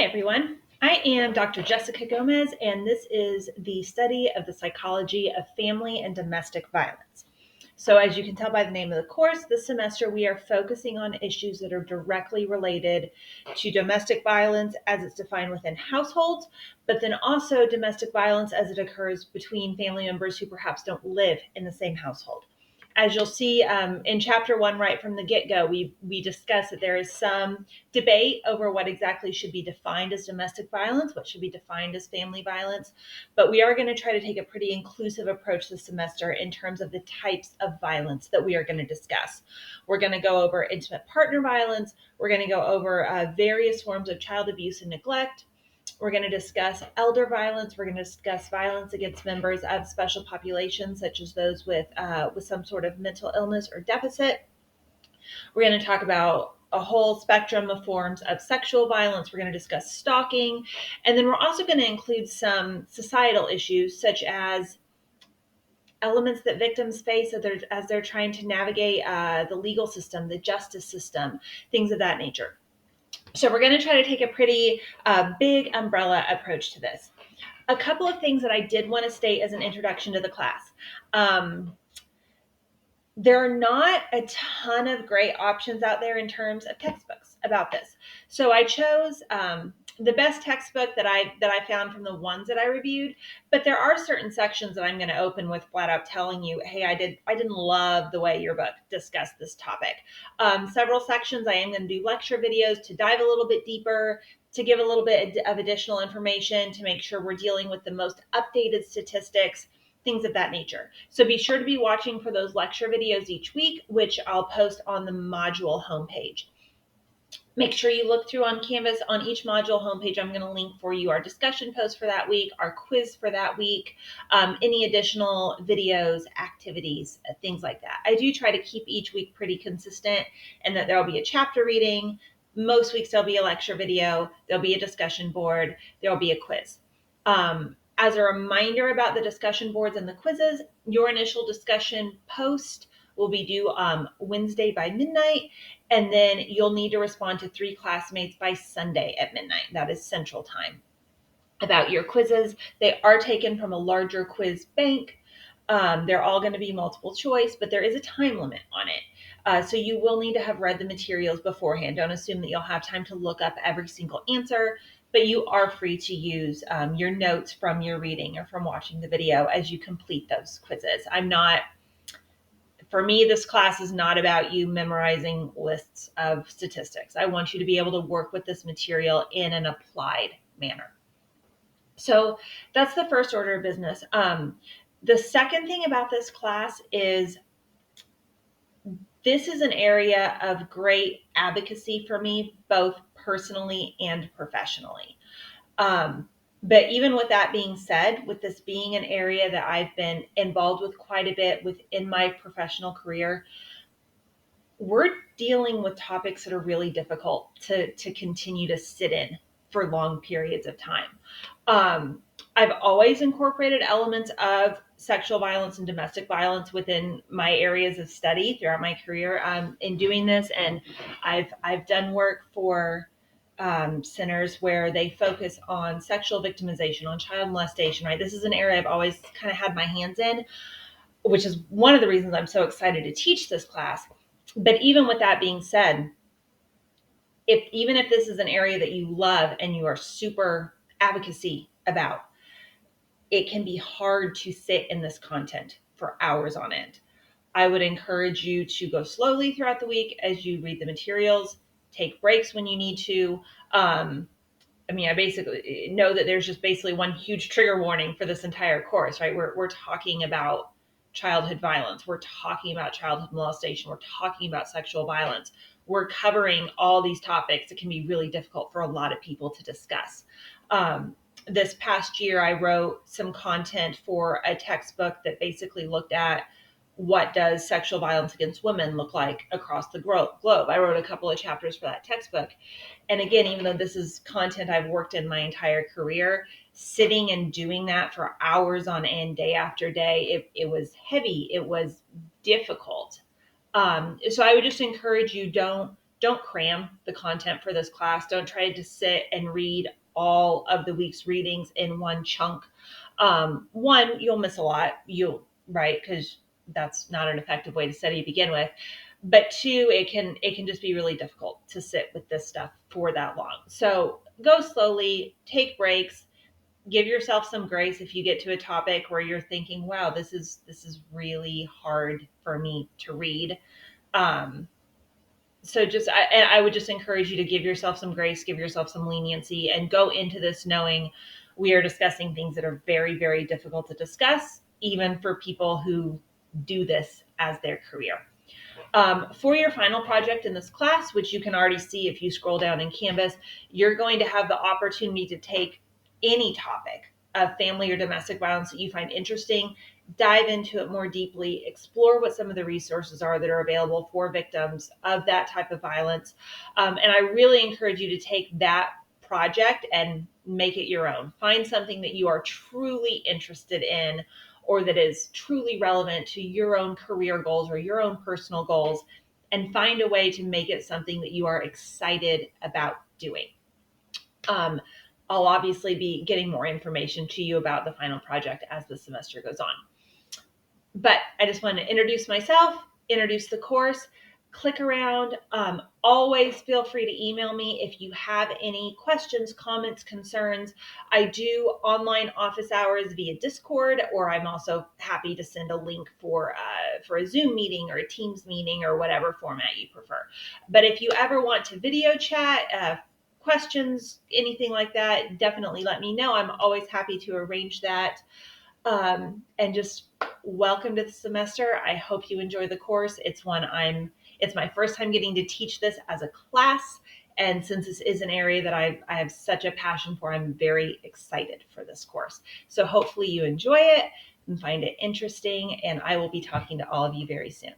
Hi, everyone. I am Dr. Jessica Gomez, and this is the study of the psychology of family and domestic violence. So, as you can tell by the name of the course, this semester we are focusing on issues that are directly related to domestic violence as it's defined within households, but then also domestic violence as it occurs between family members who perhaps don't live in the same household. As you'll see in chapter 1, right from the get-go, we discuss that there is some debate over what exactly should be defined as domestic violence, what should be defined as family violence, but we are going to try to take a pretty inclusive approach this semester in terms of the types of violence that we are going to discuss. We're going to go over intimate partner violence. We're going to go over various forms of child abuse and neglect. We're going to discuss elder violence. We're going to discuss violence against members of special populations, such as those with some sort of mental illness or deficit. We're going to talk about a whole spectrum of forms of sexual violence. We're going to discuss stalking. And then we're also going to include some societal issues, such as elements that victims face as they're trying to navigate the legal system, the justice system, things of that nature. So we're going to try to take a pretty big umbrella approach to this. A couple of things that I did want to state as an introduction to the class. There are not a ton of great options out there in terms of textbooks about this. So I chose the best textbook that I found from the ones that I reviewed, but there are certain sections that I'm going to open with flat out telling you, hey, I didn't love the way your book discussed this topic. Several sections I am going to do lecture videos to dive a little bit deeper, to give a little bit of additional information, to make sure we're dealing with the most updated statistics, things of that nature. So be sure to be watching for those lecture videos each week, which I'll post on the module homepage. Make sure you look through on Canvas on each module homepage. I'm going to link for you our discussion post for that week, our quiz for that week, any additional videos, activities, things like that. I do try to keep each week pretty consistent and that there'll be a chapter reading. Most weeks there'll be a lecture video, there'll be a discussion board, there'll be a quiz. As a reminder about the discussion boards and the quizzes, your initial discussion post will be due Wednesday by midnight, and then you'll need to respond to 3 classmates by Sunday at midnight. That is Central Time. About your quizzes, they are taken from a larger quiz bank. They're all going to be multiple choice, but there is a time limit on it. So you will need to have read the materials beforehand. Don't assume that you'll have time to look up every single answer, but you are free to use your notes from your reading or from watching the video as you complete those quizzes. For me, this class is not about you memorizing lists of statistics. I want you to be able to work with this material in an applied manner. So that's the first order of business. The second thing about this class is this is an area of great advocacy for me, both personally and professionally. But even with that being said, with this being an area that I've been involved with quite a bit within my professional career, we're dealing with topics that are really difficult to continue to sit in for long periods of time. I've always incorporated elements of sexual violence and domestic violence within my areas of study throughout my career in doing this. And I've done work for centers where they focus on sexual victimization, on child molestation, right? This is an area I've always kind of had my hands in, which is one of the reasons I'm so excited to teach this class. But even with that being said, even if this is an area that you love and you are super advocacy about, it can be hard to sit in this content for hours on end. I would encourage you to go slowly throughout the week as you read the materials, take breaks when you need to. I basically know that there's just basically one huge trigger warning for this entire course, right? We're talking about childhood violence. We're talking about childhood molestation. We're talking about sexual violence. We're covering all these topics that can be really difficult for a lot of people to discuss. This past year, I wrote some content for a textbook that basically looked at what does sexual violence against women look like across the globe. I wrote a couple of chapters for that textbook. And again, even though this is content I've worked in my entire career, sitting and doing that for hours on end, day after day, it was heavy. It was difficult. So I would just encourage you, don't don't cram the content for this class. Don't try to sit and read all of the week's readings in one chunk. One, you'll miss a lot. Right? Because that's not an effective way to study to begin with. But two, it can just be really difficult to sit with this stuff for that long. So go slowly, take breaks, give yourself some grace if you get to a topic where you're thinking, wow, this is really hard for me to read. Um, so I would just encourage you to give yourself some grace, give yourself some leniency, and go into this knowing we are discussing things that are very, very difficult to discuss, even for people who do this as their career. For your final project in this class, which you can already see if you scroll down in Canvas, you're going to have the opportunity to take any topic of family or domestic violence that you find interesting, dive into it more deeply, explore what some of the resources are that are available for victims of that type of violence. And I really encourage you to take that project and make it your own. Find something that you are truly interested in or that is truly relevant to your own career goals or your own personal goals, and find a way to make it something that you are excited about doing. I'll obviously be getting more information to you about the final project as the semester goes on. But I just want to introduce myself, introduce the course, click around. Always feel free to email me if you have any questions, comments, concerns. I do online office hours via Discord, or I'm also happy to send a link for a Zoom meeting or a Teams meeting or whatever format you prefer. But if you ever want to video chat, questions, anything like that, definitely let me know. I'm always happy to arrange that. And just welcome to the semester. I hope you enjoy the course. It's my first time getting to teach this as a class. And since this is an area that I have such a passion for, I'm very excited for this course. So hopefully you enjoy it and find it interesting. And I will be talking to all of you very soon.